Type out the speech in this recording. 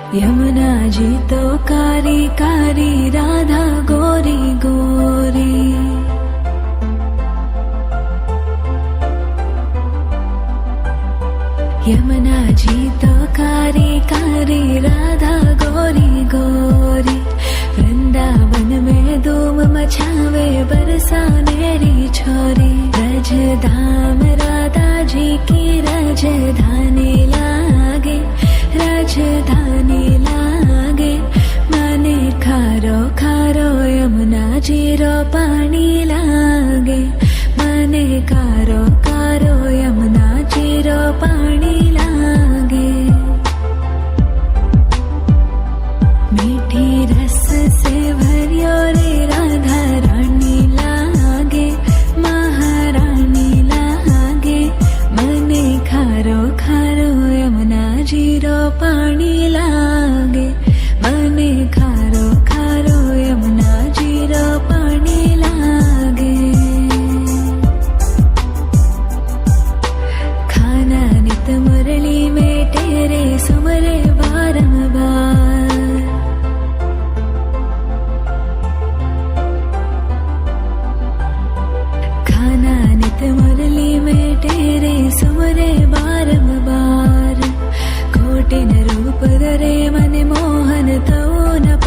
यमुना जी तो कारी कारी, राधा गोरी गोरी। यमुना जी तो कारी कारी, राधा गोरी गोरी। वृंदावन में धूम मचावे, बरसानेरी छोरी। रज धाम राधा जी की राजधानी लागे, राजधानी लागे। माने खारो खारो यमुना जी रो पानी लागे। माने खारो खारो यमुना जी रो पानी लागे। मीठी रस से भरियो रे राधा रानी लागे, महारानी लागे। मने खारो खारो यमुना जी रो पानी लागे। मने खारो खारो यमुना जी रो पानी लागे। खाना नित मुरली में तेरे सुमरे बारंबार। खाना नित मुरली में तेरे सुमरे बारंबार। कोटिन रूप धरे मन मोहन तो न